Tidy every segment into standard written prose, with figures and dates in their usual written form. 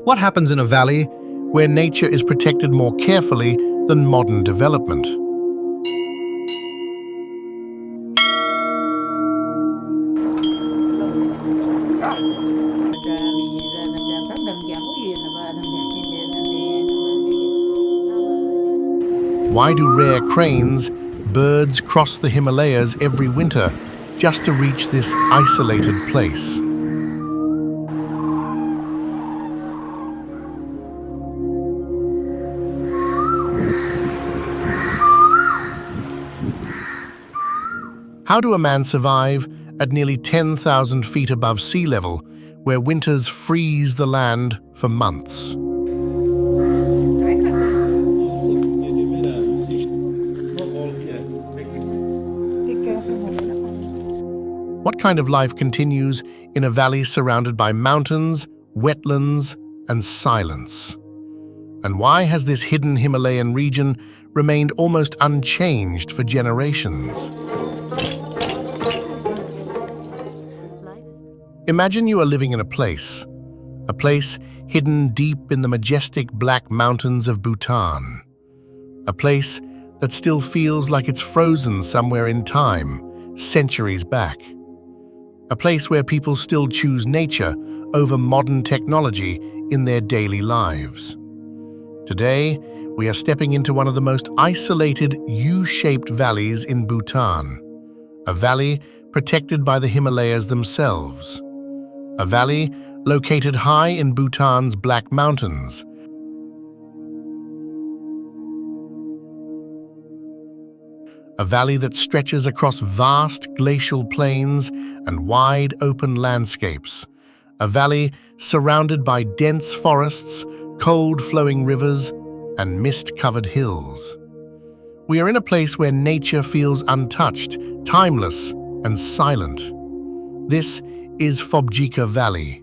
What happens in a valley where nature is protected more carefully than modern development? Why do rare cranes, birds cross the Himalayas every winter just to reach this isolated place? How do a man survive at nearly 10,000 feet above sea level, where winters freeze the land for months? What kind of life continues in a valley surrounded by mountains, wetlands, and silence? And why has this hidden Himalayan region remained almost unchanged for generations? Imagine you are living in a place hidden deep in the majestic black mountains of Bhutan, a place that still feels like it's frozen somewhere in time, centuries back. A place where people still choose nature over modern technology in their daily lives. Today, we are stepping into one of the most isolated U-shaped valleys in Bhutan, a valley protected by the Himalayas themselves. A valley located high in Bhutan's Black Mountains. A valley that stretches across vast glacial plains and wide open landscapes. A valley surrounded by dense forests, cold flowing rivers, and mist-covered hills. We are in a place where nature feels untouched, timeless, and silent. This is Phobjikha Valley.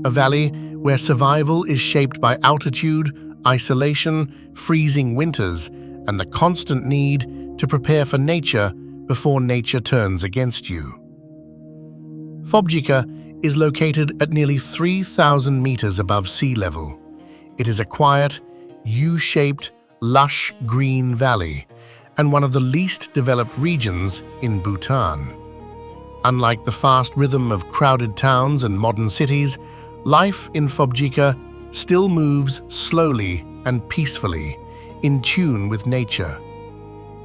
A valley where survival is shaped by altitude, isolation, freezing winters, and the constant need to prepare for nature before nature turns against you. Phobjikha is located at nearly 3,000 meters above sea level. It is a quiet, U-shaped, lush green valley and one of the least developed regions in Bhutan. Unlike the fast rhythm of crowded towns and modern cities, life in Phobjikha still moves slowly and peacefully, in tune with nature.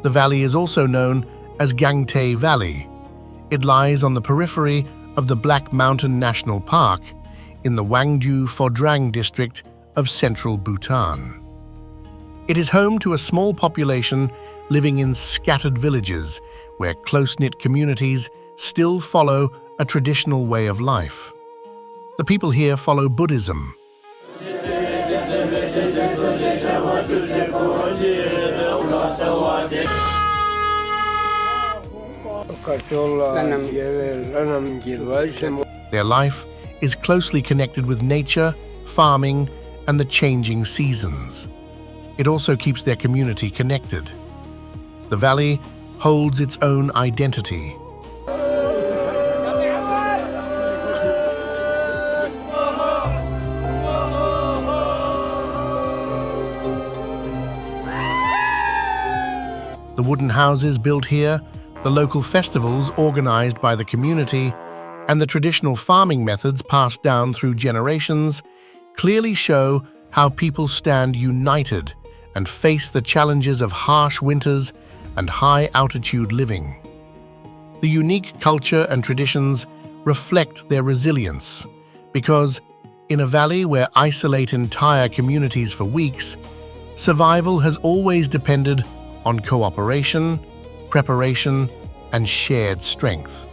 The valley is also known as Gangte Valley. It lies on the periphery of the Black Mountain National Park in the Wangju Phodrang district of central Bhutan. It is home to a small population living in scattered villages where close-knit communities still follow a traditional way of life. The people here follow Buddhism. Their life is closely connected with nature, farming, and the changing seasons. It also keeps their community connected. The valley holds its own identity. The wooden houses built here, the local festivals organized by the community, and the traditional farming methods passed down through generations clearly show how people stand united and face the challenges of harsh winters and high-altitude living. The unique culture and traditions reflect their resilience, because in a valley where isolate entire communities for weeks, survival has always depended on cooperation, preparation, and shared strength.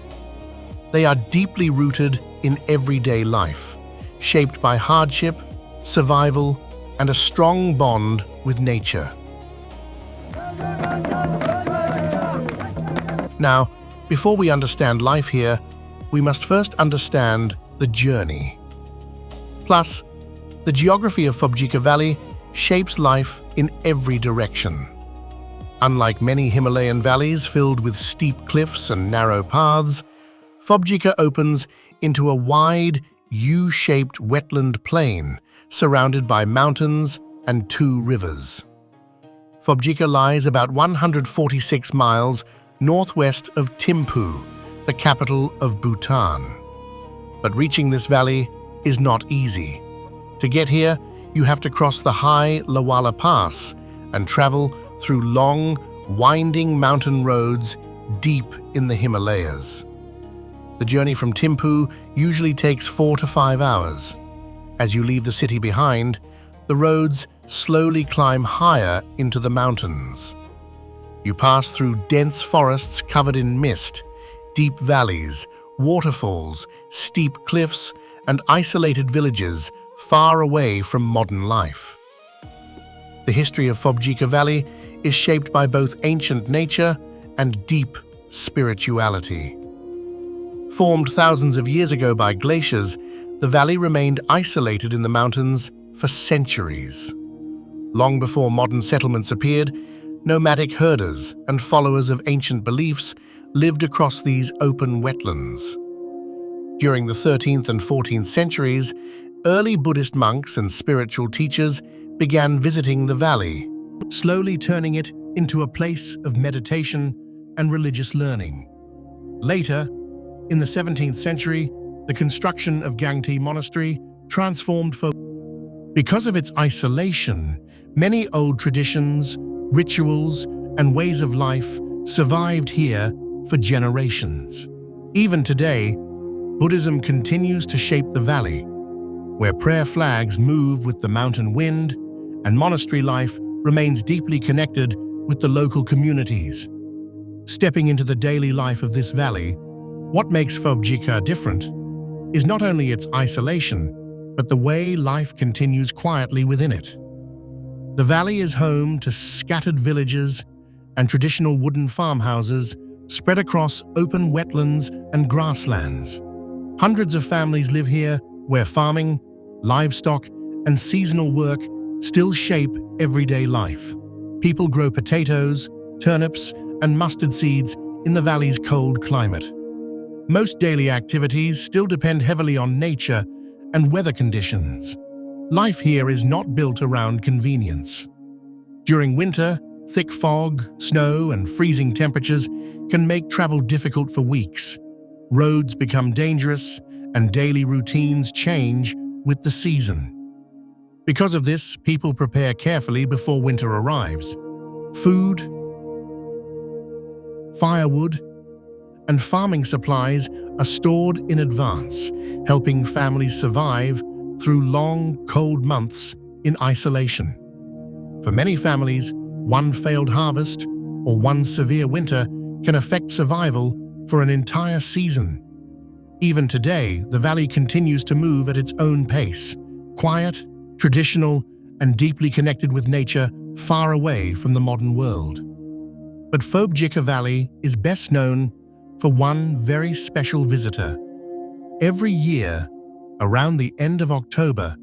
They are deeply rooted in everyday life, shaped by hardship, survival, and a strong bond with nature. Now, before we understand life here, we must first understand the journey. Plus, the geography of Phobjikha Valley shapes life in every direction. Unlike many Himalayan valleys filled with steep cliffs and narrow paths, Phobjika opens into a wide, U-shaped wetland plain surrounded by mountains and 2 rivers. Phobjika lies about 146 miles northwest of Thimphu, the capital of Bhutan. But reaching this valley is not easy. To get here, you have to cross the high Lawala Pass and travel through long, winding mountain roads deep in the Himalayas. The journey from Thimphu usually takes 4 to 5 hours. As you leave the city behind, the roads slowly climb higher into the mountains. You pass through dense forests covered in mist, deep valleys, waterfalls, steep cliffs, and isolated villages far away from modern life. The history of Phobjikha Valley is shaped by both ancient nature and deep spirituality. Formed thousands of years ago by glaciers, the valley remained isolated in the mountains for centuries. Long before modern settlements appeared, nomadic herders and followers of ancient beliefs lived across these open wetlands. During the 13th and 14th centuries, early Buddhist monks and spiritual teachers began visiting the valley, slowly turning it into a place of meditation and religious learning. Later, in the 17th century, the construction of Gangti Monastery transformed Because of its isolation, many old traditions, rituals, and ways of life survived here for generations. Even today, Buddhism continues to shape the valley, where prayer flags move with the mountain wind, and monastery life remains deeply connected with the local communities. Stepping into the daily life of this valley, what makes Phobjika different is not only its isolation, but the way life continues quietly within it. The valley is home to scattered villages and traditional wooden farmhouses spread across open wetlands and grasslands. Hundreds of families live here where farming, livestock, and seasonal work still shape everyday life. People grow potatoes, turnips, and mustard seeds in the valley's cold climate. Most daily activities still depend heavily on nature and weather conditions. Life here is not built around convenience. During winter, thick fog, snow, and freezing temperatures can make travel difficult for weeks. Roads become dangerous, and daily routines change with the season. Because of this, people prepare carefully before winter arrives. Food, firewood, and farming supplies are stored in advance, helping families survive through long, cold months in isolation. For many families, one failed harvest or one severe winter can affect survival for an entire season. Even today, the valley continues to move at its own pace, quiet, traditional, and deeply connected with nature, far away from the modern world. But Phobjikha Valley is best known for one very special visitor. Every year, around the end of October,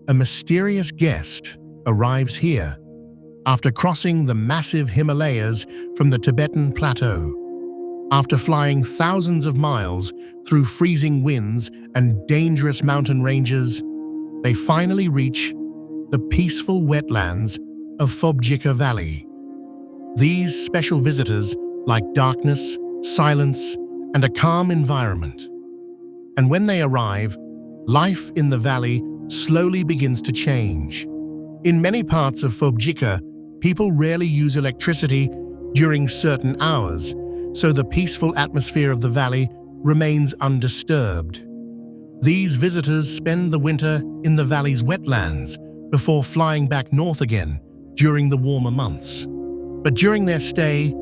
a mysterious guest arrives here after crossing the massive Himalayas from the Tibetan Plateau. After flying thousands of miles through freezing winds and dangerous mountain ranges, they finally reach the peaceful wetlands of Phobjikha Valley. These special visitors like darkness, silence, and a calm environment. And when they arrive, life in the valley slowly begins to change. In many parts of Phobjikha, people rarely use electricity during certain hours, so the peaceful atmosphere of the valley remains undisturbed. These visitors spend the winter in the valley's wetlands before flying back north again during the warmer months. But during their stay,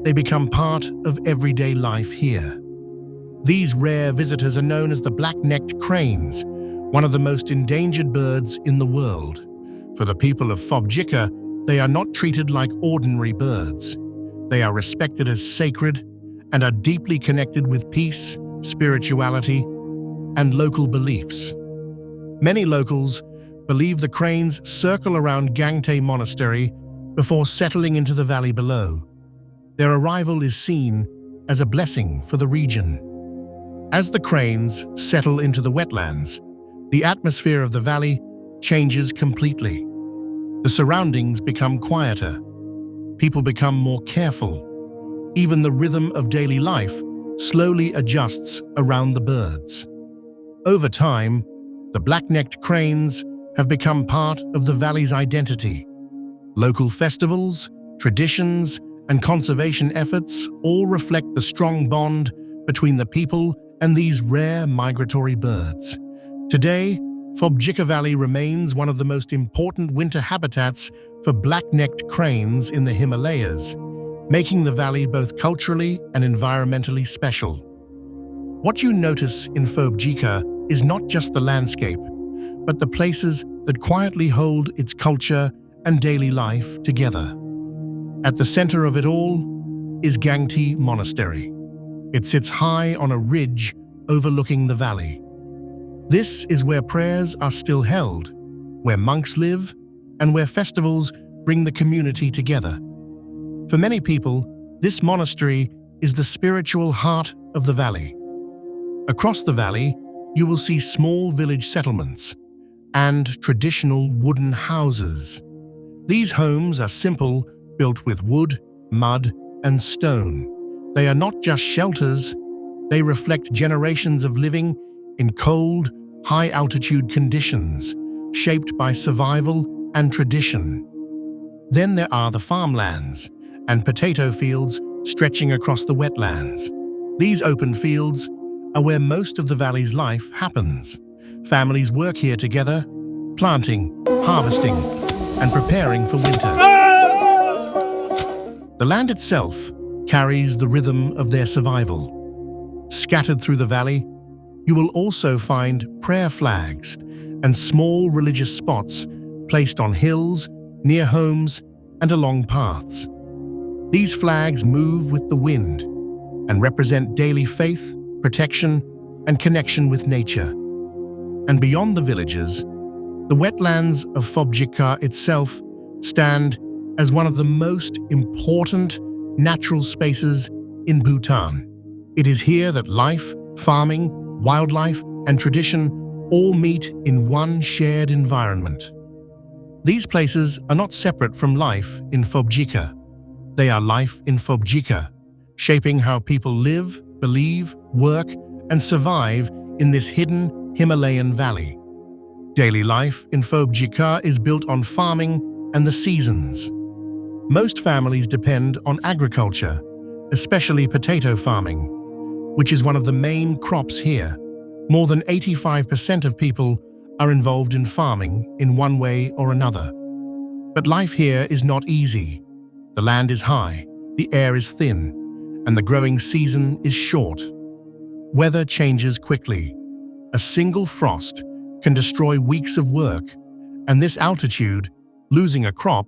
they become part of everyday life here. These rare visitors are known as the black-necked cranes, one of the most endangered birds in the world. For the people of Phobjikha, they are not treated like ordinary birds. They are respected as sacred and are deeply connected with peace, spirituality, and local beliefs. Many locals believe the cranes circle around Gangte Monastery before settling into the valley below. Their arrival is seen as a blessing for the region. As the cranes settle into the wetlands, the atmosphere of the valley changes completely. The surroundings become quieter. People become more careful. Even the rhythm of daily life slowly adjusts around the birds. Over time, the black-necked cranes have become part of the valley's identity. Local festivals, traditions, and conservation efforts all reflect the strong bond between the people and these rare migratory birds. Today, Phobjikha Valley remains one of the most important winter habitats for black-necked cranes in the Himalayas, making the valley both culturally and environmentally special. What you notice in Phobjikha is not just the landscape, but the places that quietly hold its culture and daily life together. At the center of it all is Gangti Monastery. It sits high on a ridge overlooking the valley. This is where prayers are still held, where monks live, and where festivals bring the community together. For many people, this monastery is the spiritual heart of the valley. Across the valley, you will see small village settlements and traditional wooden houses. These homes are simple, built with wood, mud, and stone. They are not just shelters, they reflect generations of living in cold, high-altitude conditions, shaped by survival and tradition. Then there are the farmlands and potato fields stretching across the wetlands. These open fields are where most of the valley's life happens. Families work here together, planting, harvesting, and preparing for winter. The land itself carries the rhythm of their survival. Scattered through the valley, you will also find prayer flags and small religious spots placed on hills, near homes, and along paths. These flags move with the wind and represent daily faith, protection, and connection with nature. And beyond the villages, the wetlands of Phobjika itself stand as one of the most important natural spaces in Bhutan. It is here that life, farming, wildlife, and tradition all meet in one shared environment. These places are not separate from life in Phobjika. They are life in Phobjika, shaping how people live, believe, work, and survive in this hidden Himalayan valley. Daily life in Phobjika is built on farming and the seasons. Most families depend on agriculture, especially potato farming, which is one of the main crops here. More than 85% of people are involved in farming in one way or another. But life here is not easy. The land is high, the air is thin, and the growing season is short. Weather changes quickly. A single frost can destroy weeks of work, and this altitude, losing a crop,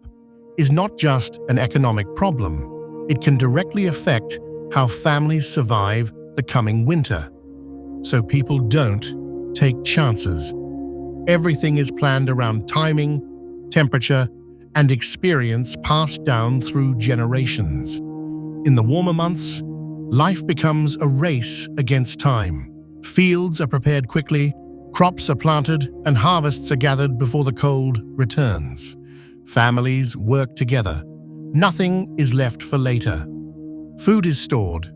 is not just an economic problem. It can directly affect how families survive the coming winter. So people don't take chances. Everything is planned around timing, temperature, and experience passed down through generations. In the warmer months, life becomes a race against time. Fields are prepared quickly, crops are planted, and harvests are gathered before the cold returns. Families work together. Nothing is left for later. Food is stored.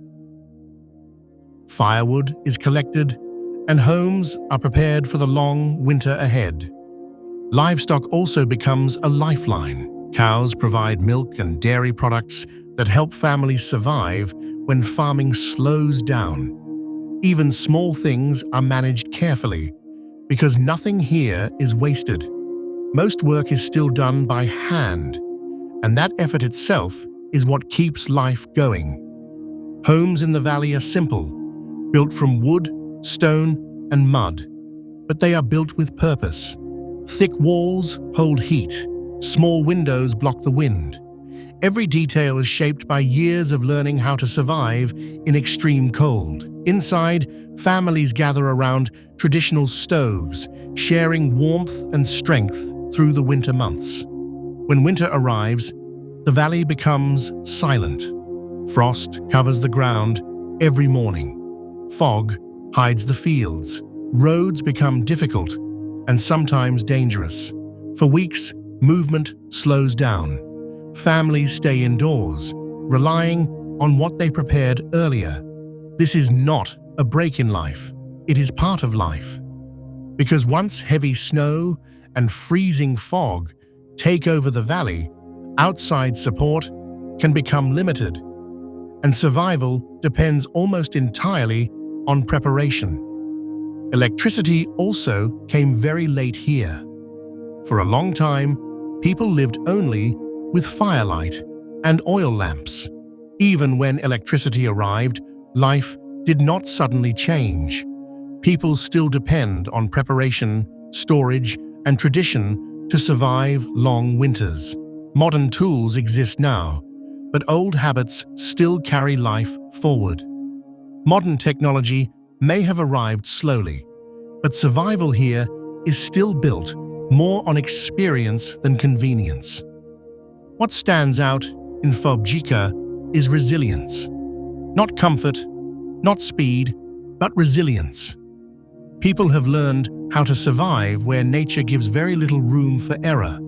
Firewood is collected, and homes are prepared for the long winter ahead. Livestock also becomes a lifeline. Cows provide milk and dairy products that help families survive when farming slows down. Even small things are managed carefully, because nothing here is wasted. Most work is still done by hand, and that effort itself is what keeps life going. Homes in the valley are simple, built from wood, stone, and mud, but they are built with purpose. Thick walls hold heat, small windows block the wind. Every detail is shaped by years of learning how to survive in extreme cold. Inside, families gather around traditional stoves, sharing warmth and strength through the winter months. When winter arrives, the valley becomes silent. Frost covers the ground every morning. Fog hides the fields. Roads become difficult and sometimes dangerous. For weeks, movement slows down. Families stay indoors, relying on what they prepared earlier. This is not a break in life. It is part of life. Because once heavy snow and freezing fog take over the valley, outside support can become limited, and survival depends almost entirely on preparation. Electricity also came very late here. For a long time, people lived only with firelight and oil lamps. Even when electricity arrived, life did not suddenly change. People still depend on preparation, storage, and tradition to survive long winters. Modern tools exist now, but old habits still carry life forward. Modern technology may have arrived slowly, but survival here is still built more on experience than convenience. What stands out in Phobjika is resilience. Not comfort, not speed, but resilience. People have learned how to survive where nature gives very little room for error.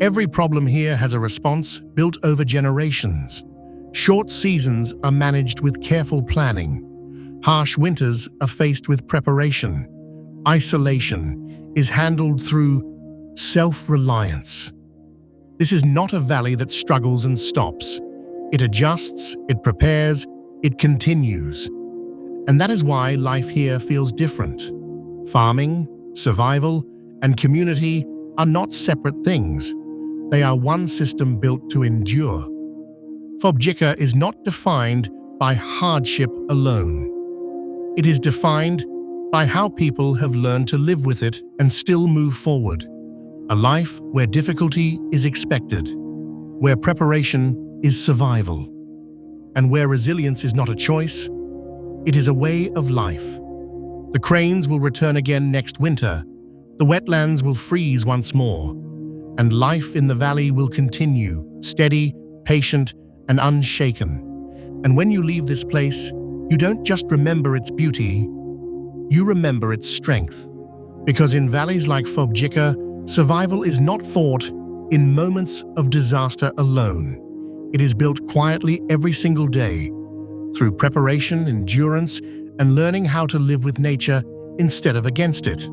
Every problem here has a response built over generations. Short seasons are managed with careful planning. Harsh winters are faced with preparation. Isolation is handled through self-reliance. This is not a valley that struggles and stops. It adjusts, it prepares, it continues. And that is why life here feels different. Farming, survival, and community are not separate things. They are one system built to endure. Phobjika is not defined by hardship alone. It is defined by how people have learned to live with it and still move forward. A life where difficulty is expected, where preparation is survival, and where resilience is not a choice, it is a way of life. The cranes will return again next winter, the wetlands will freeze once more, and life in the valley will continue, steady, patient, and unshaken. And when you leave this place, you don't just remember its beauty, you remember its strength. Because in valleys like Phobjika, survival is not fought in moments of disaster alone. It is built quietly every single day, through preparation, endurance, and learning how to live with nature instead of against it.